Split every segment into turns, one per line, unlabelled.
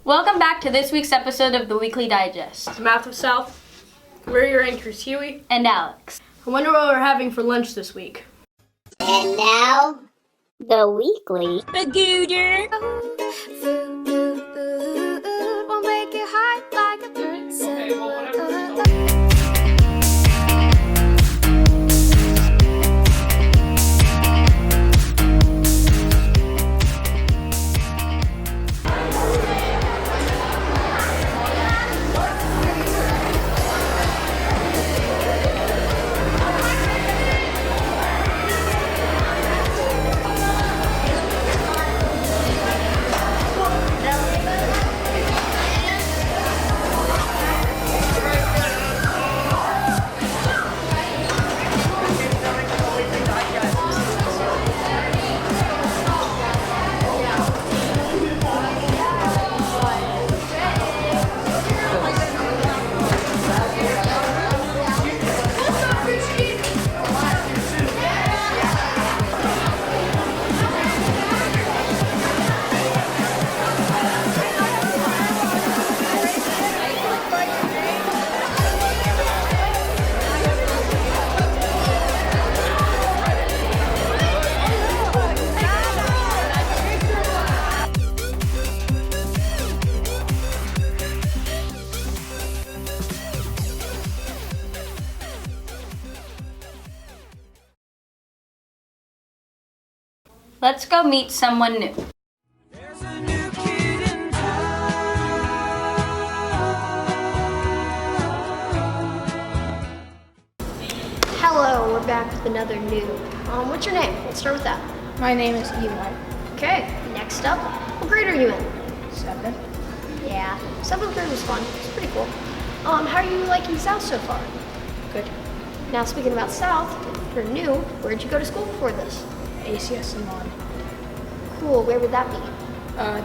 Welcome back to this week's episode of the Weekly Digest.
Math of South. We're your anchors, Huey
and Alex.
I wonder what we're having for lunch this week.
And now, the Weekly
Digest. Food will make you hot like a pretzel.
Let's go meet someone new.
Hello, we're back with another new. What's your name? Let's start with that.
My name is Eli.
Okay, next up, what grade are you in?
7.
Yeah, 7th grade was fun. It's pretty cool. How are you liking South so far?
Good.
Now, speaking about South, you're new. Where'd you go to school before this?
ACS Amman.
Cool, where would that be?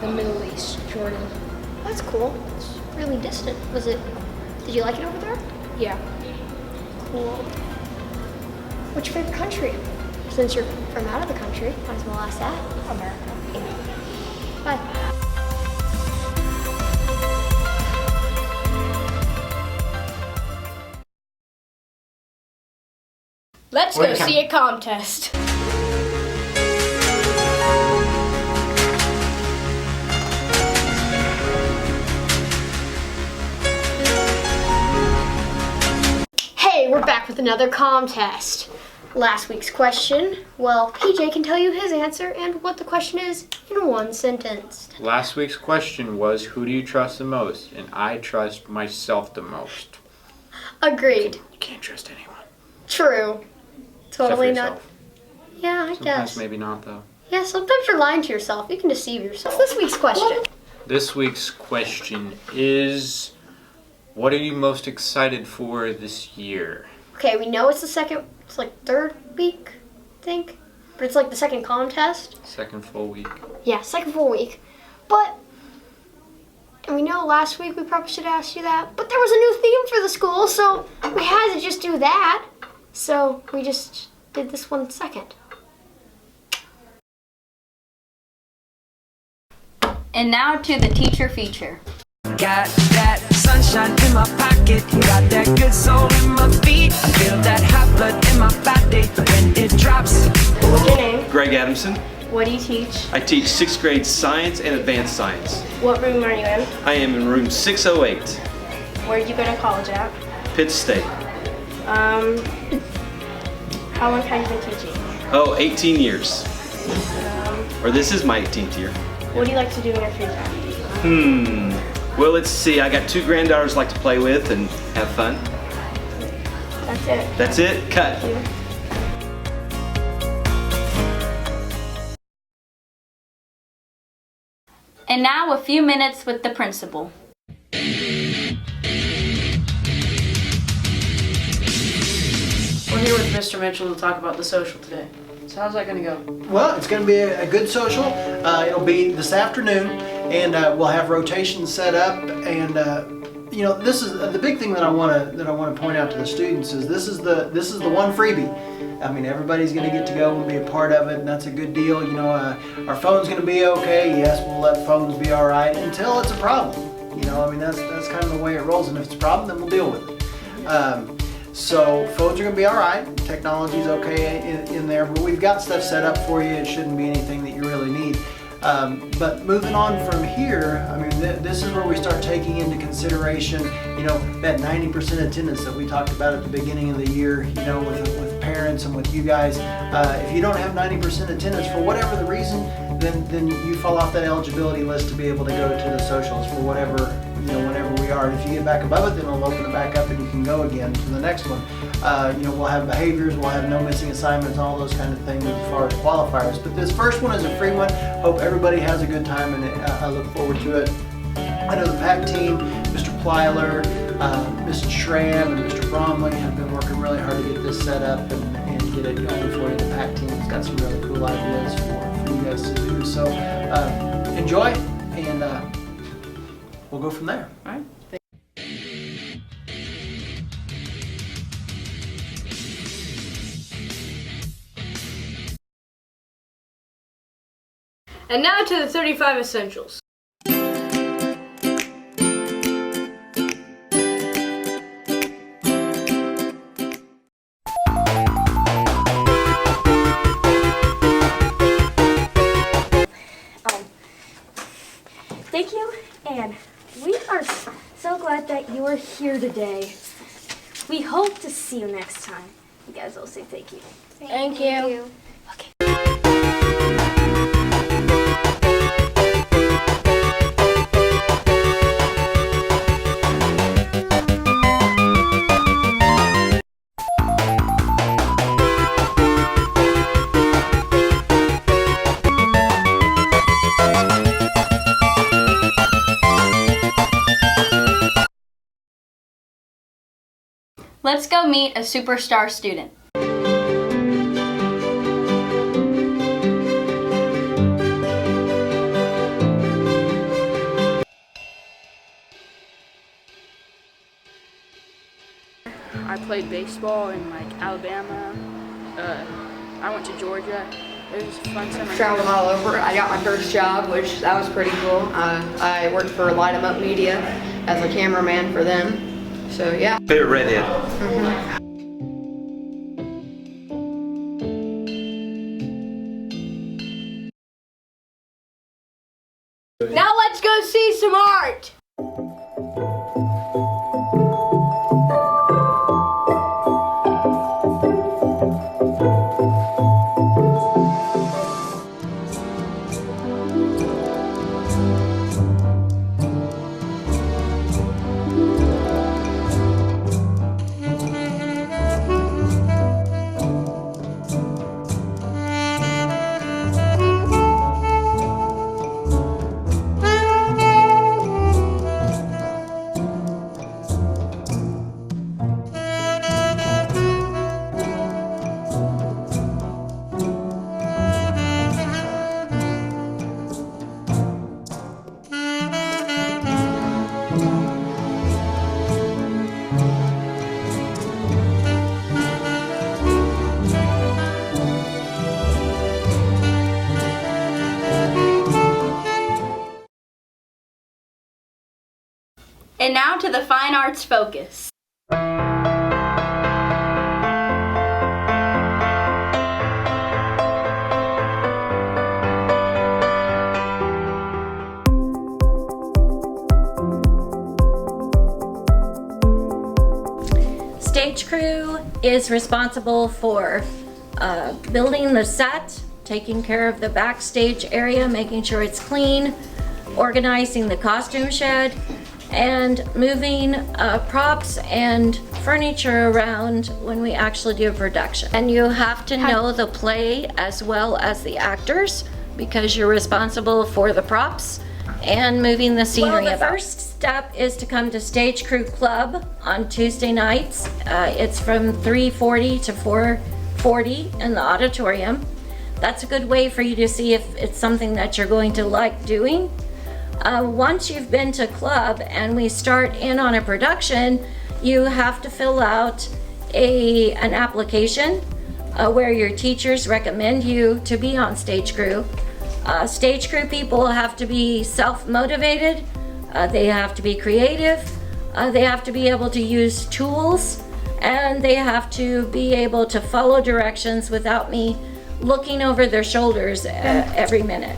The Middle East, Jordan.
That's cool. It's really distant. Did you like it over there?
Yeah.
Cool. What's your favorite country? Since you're from out of the country, might as well ask that.
America.
Bye. Let's go see a contest. Hey, we're back with another contest. Last week's question, well, PJ can tell you his answer and what the question is in one sentence.
Last week's question was, who do you trust the most? And I trust myself the most.
Agreed.
You can't trust anyone.
True. Totally
Except for
not.
yourself.
Yeah, I
Sometimes
guess.
maybe not, though.
Yeah, sometimes you're lying to yourself. You can deceive yourself. What's this week's question?
This week's question is, what are you most excited for this year?
Okay, we know it's third week, I think. But it's like the second contest.
Second full week.
Yeah, second full week. And we know last week we probably should ask you that, but there was a new theme for the school, so we had to just do that. So we just did this one second.
And now to the teacher feature.
Got that sunshine in my pocket, got that good soul in my feet. I feel that hot blood in my body when it drops.
What's your name?
Greg Adamson.
What do you teach?
I teach 6th grade science and advanced science.
What room are you in?
I am in room 608,
Where did you go to college at?
Pitt State.
How long have you been teaching?
Oh, 18 years. Or this is my 18th year.
What do you like to do in your free time?
Well, let's see. I got 2 granddaughters I like to play with and have fun.
That's it.
That's it. Cut.
Thank you.
And now a few minutes with the principal.
We're here with Mr. Mitchell to talk about the social today. So how's that going to go?
Well, it's going to be a good social. It'll be this afternoon, and we'll have rotations set up, and you know, this is the big thing that I want to point out to the students is this is the one freebie. I mean, everybody's going to get to go and be a part of it, and that's a good deal. You know, our phone's going to be okay. Yes, we'll let phones be all right until it's a problem. You know, I mean, that's kind of the way it rolls, and if it's a problem, then we'll deal with it. So phones are going to be all right. Technology's okay in there, but we've got stuff set up for you. It shouldn't be anything that you really need. But moving on from here, I mean, this is where we start taking into consideration, you know, that 90% attendance that we talked about at the beginning of the year, you know, with parents and with you guys. If you don't have 90% attendance for whatever the reason, then you fall off that eligibility list to be able to go to the socials for whatever, you know, whenever we are. And if you get back above it, then we'll open it back up and you can go again to the next one. You know, we'll have behaviors, we'll have no missing assignments, all those kind of things as far as qualifiers. But this first one is a free one. Hope everybody has a good time, and I look forward to it. I know the PAC team, Mr. Plyler, Mrs. Schramm, and Mr. Bromley have been working really hard to get this set up and get it going for you. The PAC team has got some really cool ideas for you guys to do. So enjoy, and we'll go from there.
All right.
And now to the 35 essentials.
Thank you, and we are so glad that you are here today. We hope to see you next time. You guys all say thank you.
Thank you.
Okay.
Let's go meet a superstar student.
I played baseball in like Alabama. I went to Georgia. It was a fun summer.
Traveled all over. I got my first job, which that was pretty cool. I worked for Light 'em Up Media as a cameraman for them. So yeah.
Favorite redhead?
Now let's go see some art.
And now to the fine arts focus.
Stage crew is responsible for building the set, taking care of the backstage area, making sure it's clean, organizing the costume shed, and moving props and furniture around when we actually do a production. And you have to know the play as well as the actors because you're responsible for the props and moving the scenery about. The first step is to come to Stage Crew Club on Tuesday nights. It's from 3:40 to 4:40 in the auditorium. That's a good way for you to see if it's something that you're going to like doing. Once you've been to club and we start in on a production, you have to fill out an application where your teachers recommend you to be on stage crew. Stage crew people have to be self-motivated, they have to be creative, they have to be able to use tools, and they have to be able to follow directions without me looking over their shoulders every minute.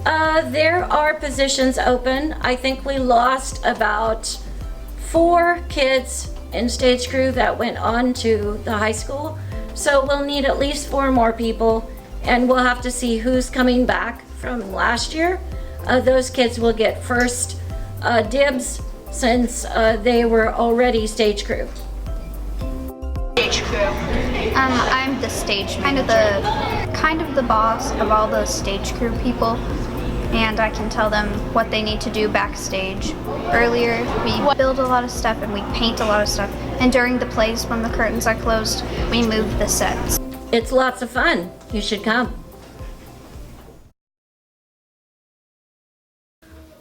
There are positions open. I think we lost about 4 kids in stage crew that went on to the high school. So we'll need at least 4 more people, and we'll have to see who's coming back from last year. Those kids will get first dibs since they were already stage crew.
Stage crew.
I'm the stage manager, kind of the boss of all those stage crew people, and I can tell them what they need to do backstage. Earlier, we build a lot of stuff and we paint a lot of stuff, and during the plays when the curtains are closed, we move the sets.
It's lots of fun. You should come.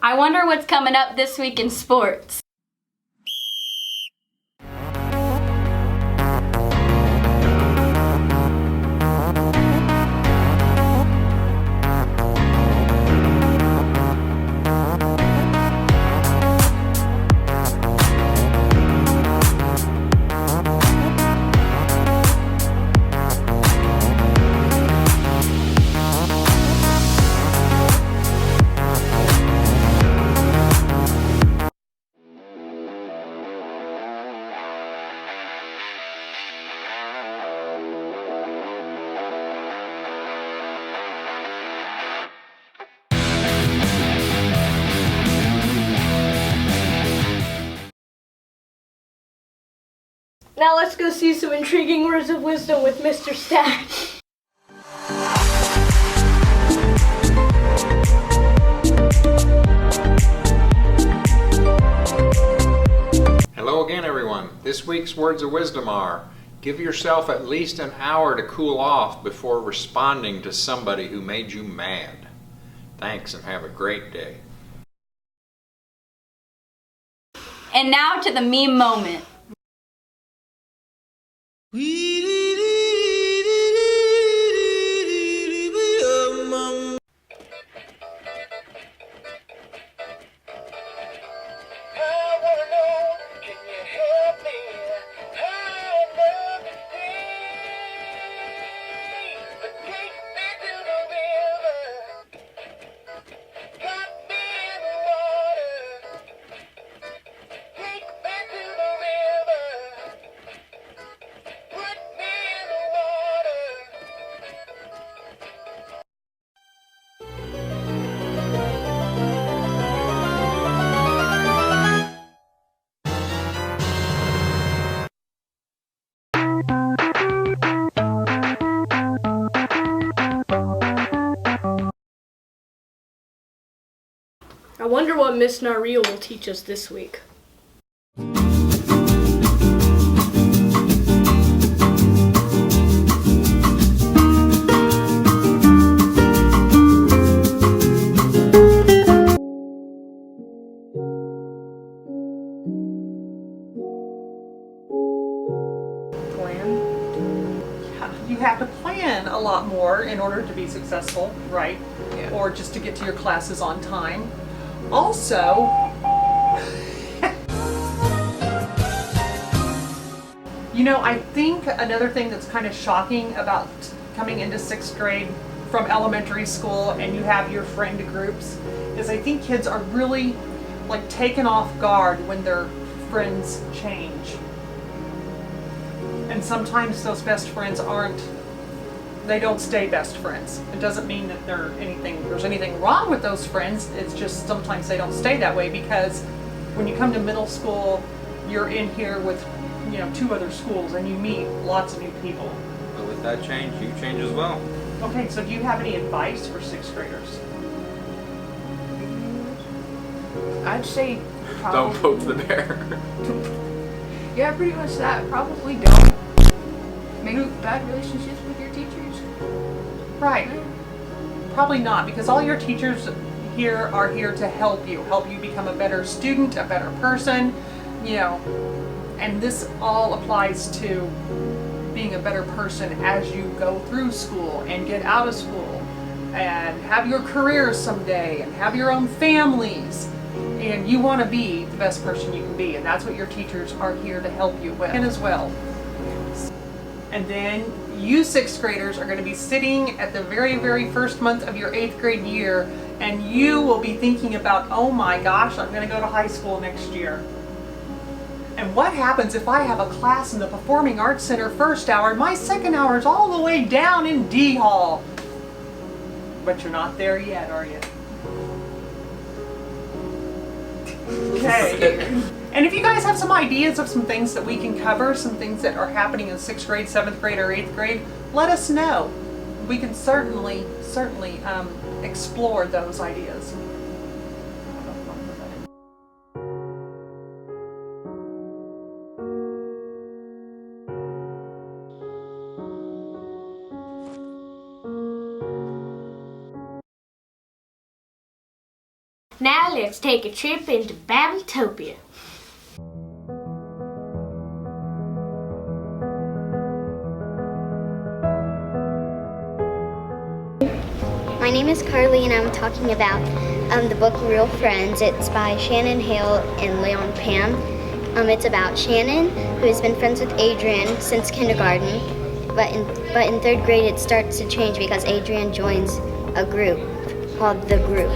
I wonder what's coming up this week in sports.
Now let's go see some intriguing words of wisdom with Mr. Stack.
Hello again, everyone. This week's words of wisdom are: give yourself at least an hour to cool off before responding to somebody who made you mad. Thanks, and have a great day.
And now to the meme moment.
I wonder what Miss Nareel will teach us this week.
You have to plan a lot more in order to be successful, right? Yeah. Or just to get to your classes on time. Also, you know, I think another thing that's kind of shocking about coming into 6th grade from elementary school and you have your friend groups is I think kids are really like taken off guard when their friends change. And sometimes those best friends they don't stay best friends. It doesn't mean that there's anything wrong with those friends. It's just sometimes they don't stay that way because when you come to middle school, you're in here with, 2 other schools and you meet lots of new people.
But with that change, you change as well.
Okay, so do you have any advice for 6th graders?
I'd say
Don't poke the bear.
Yeah, pretty much that. Probably don't make bad relationships with your teachers.
Right. Probably not, because all your teachers, here are here to help you become a better student, a better person, you know, and this all applies to being a better person as you go through school and get out of school and have your careers someday and have your own families. And you want to be the best person you can be, and that's what your teachers are here to help you with, and as well. And then you 6th graders are going to be sitting at the very, very first month of your 8th grade year, and you will be thinking about, oh my gosh, I'm going to go to high school next year. And what happens if I have a class in the Performing Arts Center first hour, and my second hour is all the way down in D Hall? But you're not there yet, are you? Okay. And if you guys have some ideas of some things that we can cover, some things that are happening in 6th grade, 7th grade, or 8th grade, let us know. We can certainly explore those ideas.
Now let's take a trip into Babbletopia.
My name is Carly and I'm talking about the book Real Friends. It's by Shannon Hale and Leon Pam. It's about Shannon, who has been friends with Adrian since kindergarten, but in 3rd grade it starts to change because Adrian joins a group called The Group.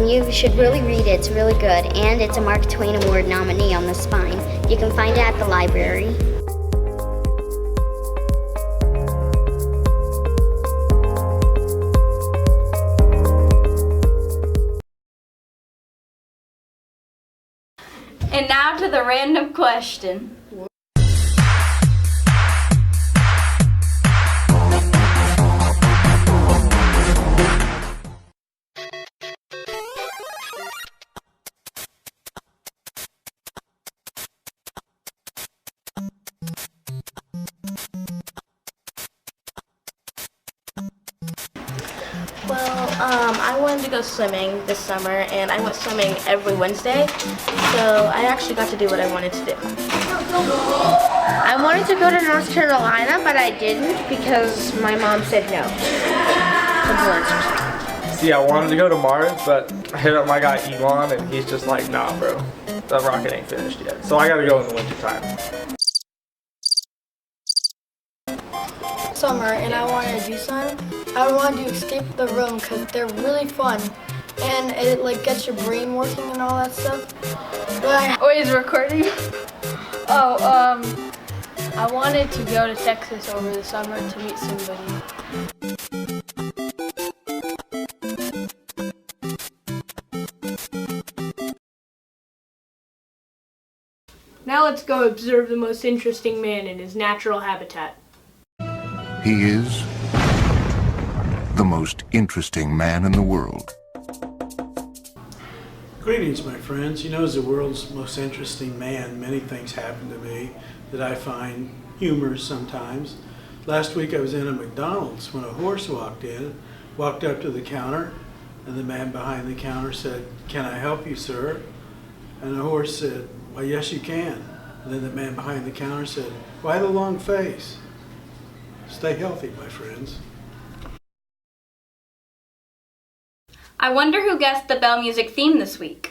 You should really read it, it's really good, and it's a Mark Twain Award nominee on the spine. You can find it at the library.
And now to the random question.
I wanted to go swimming this summer, and I went swimming every Wednesday, so I actually got to do what I wanted to do.
I wanted to go to North Carolina, but I didn't because my mom said no.
See, I wanted to go to Mars, but I hit up my guy Elon, and he's just like, nah, bro, the rocket ain't finished yet. So I gotta go in the winter time.
Summer, and I wanted to do something. I wanted to escape the room because they're really fun, and it like gets your brain working and all that stuff.
Wait, is it recording? I wanted to go to Texas over the summer to meet somebody.
Now let's go observe the most interesting man in his natural habitat.
He is the most interesting man in the world.
Greetings, my friends. You know, as the world's most interesting man, many things happen to me that I find humorous sometimes. Last week I was in a McDonald's when a horse walked up to the counter, and the man behind the counter said, "Can I help you, sir?" And the horse said, "Why, yes, you can." And then the man behind the counter said, "Why the long face?" Stay healthy, my friends.
I wonder who guessed the Bell Music theme this week.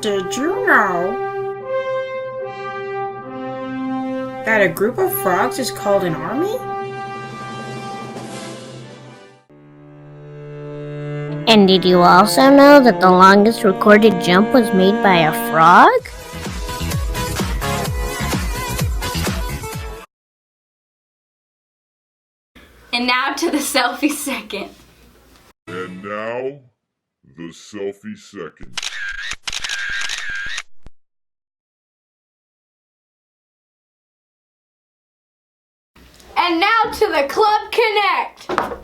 Did you know that a group of frogs is called an army?
And did you also know that the longest recorded jump was made by a frog?
And now to the selfie second.
And now, the selfie second.
And now to the Club Connect.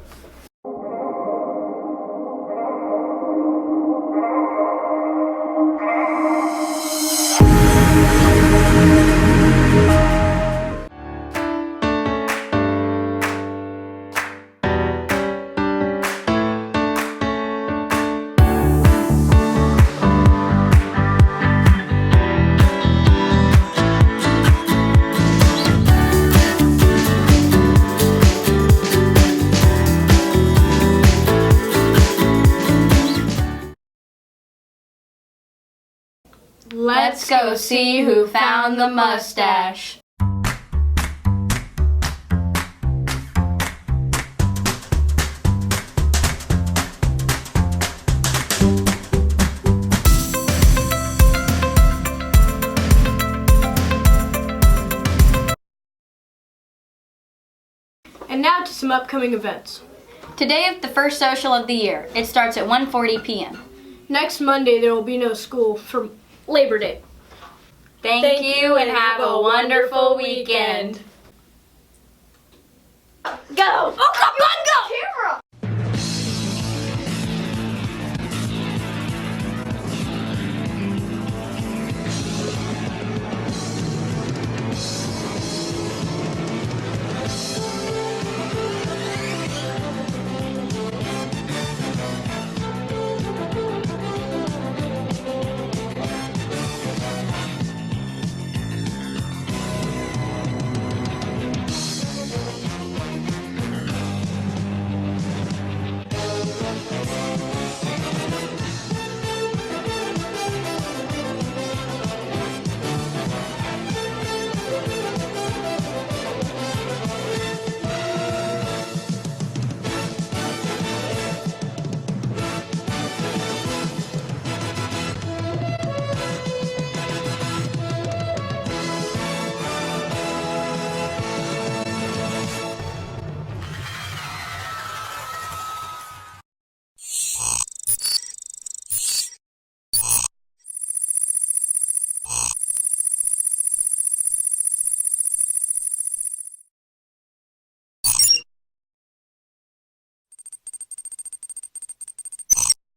Let's go see who found the mustache.
And now to some upcoming events.
Today is the first social of the year. It starts at 1:40 p.m.
Next Monday there will be no school for Labor Day.
Thank you and have a wonderful weekend.
Go! Oh, come